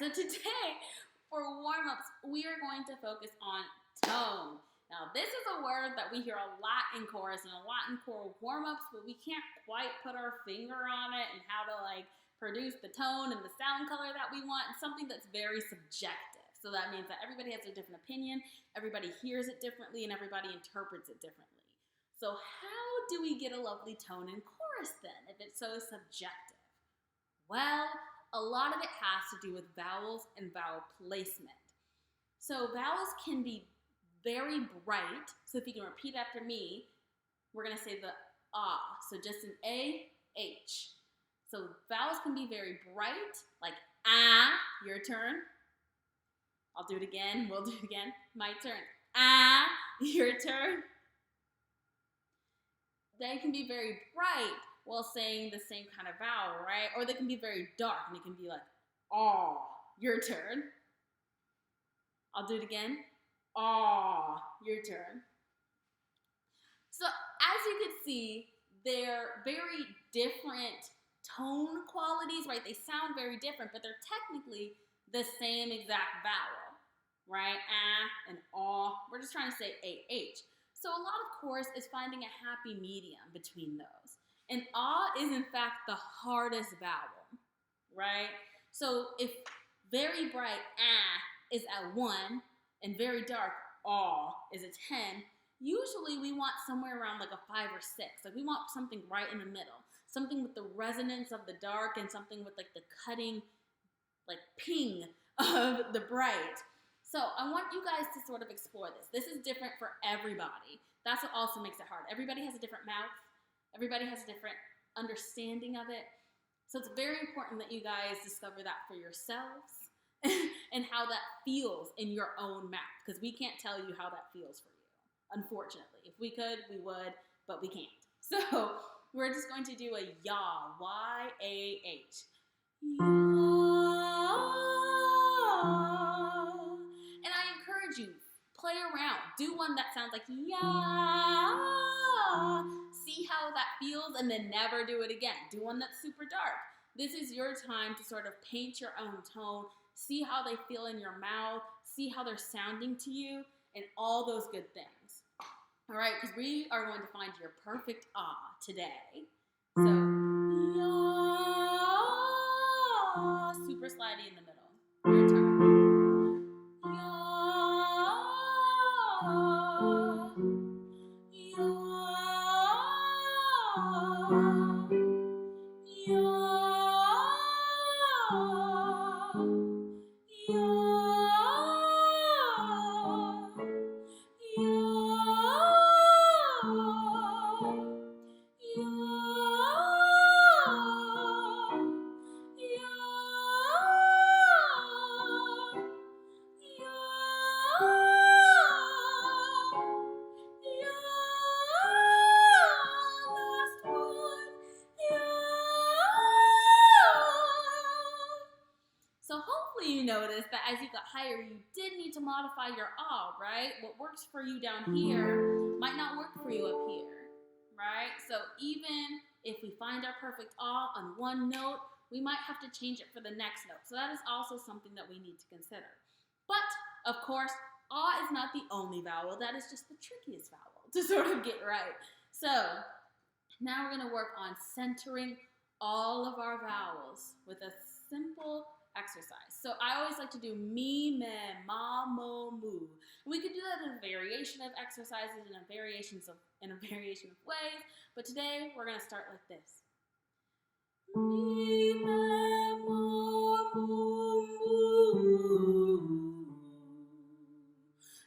so today for warm-ups, we are going to focus on tone. Now, this is a word that we hear a lot in chorus and a lot in choral warm-ups, but we can't quite put our finger on it and how to produce the tone and the sound color that we want. It's something that's very subjective. So that means that everybody has a different opinion, everybody hears it differently, and everybody interprets it differently. So how do we get a lovely tone in chorus then, if it's so subjective? Well, a lot of it has to do with vowels and vowel placement. So vowels can be very bright. So if you can repeat after me, we're going to say the ah. So just an A, H. So vowels can be very bright, like ah, your turn. I'll do it again. We'll do it again. My turn. Ah, your turn. They can be very bright while saying the same kind of vowel, right? Or they can be very dark and it can be like, aw, your turn. I'll do it again. Aw, your turn. So as you can see, they're very different tone qualities, right? They sound very different, but they're technically the same exact vowel, right? Ah and aw. We're just trying to say AH. So a lot of chorus is finding a happy medium between those. And ah is in fact the hardest vowel, right? So if very bright ah is at 1 and very dark aw is a 10, usually we want somewhere around like a 5 or 6. Like we want something right in the middle. Something with the resonance of the dark and something with like the cutting ping of the bright. So I want you guys to sort of explore this. This is different for everybody. That's what also makes it hard. Everybody has a different mouth. Everybody has a different understanding of it. So it's very important that you guys discover that for yourselves and how that feels in your own mouth, because we can't tell you how that feels for you, unfortunately. If we could, we would, but we can't. So we're just going to do a yah, Y-A-H. And I encourage you, play around. Do one that sounds like yeah. See how that feels and then never do it again. Do one that's super dark. This is your time to sort of paint your own tone. See how they feel in your mouth. See how they're sounding to you and all those good things. All right, because we are going to find your perfect ah today. So, yeah, super slidey in the middle. Your turn. You notice that as you got higher, you did need to modify your ah, right? What works for you down here might not work for you up here, right? So even if we find our perfect ah on one note, we might have to change it for the next note. So that is also something that we need to consider. But, of course, ah is not the only vowel. That is just the trickiest vowel to sort of get right. So now we're going to work on centering all of our vowels with a simple exercise. So I always like to do me, me, ma, mo, mu. And we could do that in a variation of exercises and in a variation of ways, but today we're going to start like this. Me, me, ma, mu, mu.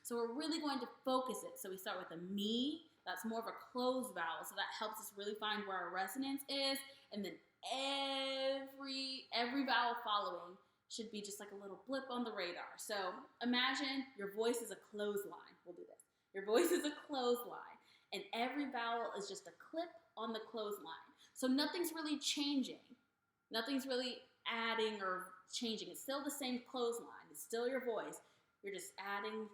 So we're really going to focus it. So we start with a me. That's more of a closed vowel, so that helps us really find where our resonance is, and then every vowel following should be just like a little blip on the radar. So imagine your voice is a clothesline. We'll do this. Your voice is a clothesline, and every vowel is just a clip on the clothesline. So nothing's really changing. Nothing's really adding or changing. It's still the same clothesline. It's still your voice. You're just adding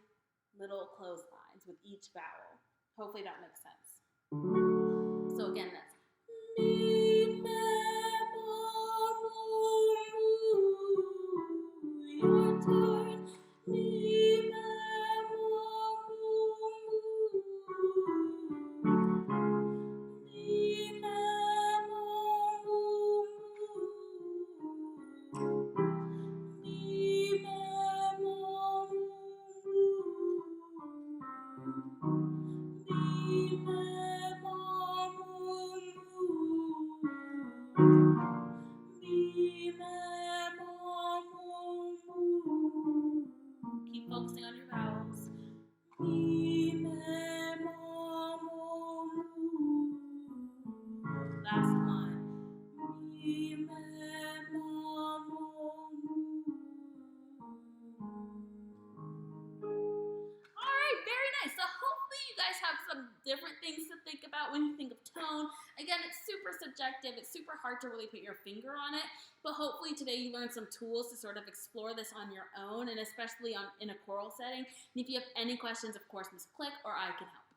little clotheslines with each vowel. Hopefully that makes sense. So again, that's me, me, mo, mu, turn. Mi, me, mo, mu. Mi, me, mo, mu. Mi, me, mo, mu. Mi, me, mo, mu. Mi, me, mo, mu. Keep focusing on your vowels. Mi, me, mo, mu. Last one. Mi, me, mo, mu. All right, very nice. So hopefully you guys have some different things to think about when you think of tone. Again, it's super subjective. It's super hard to really put your finger on it. But hopefully today you learned some tools to sort of explore this on your own, and especially in a choral setting. And if you have any questions, of course, Miss Click or I can help.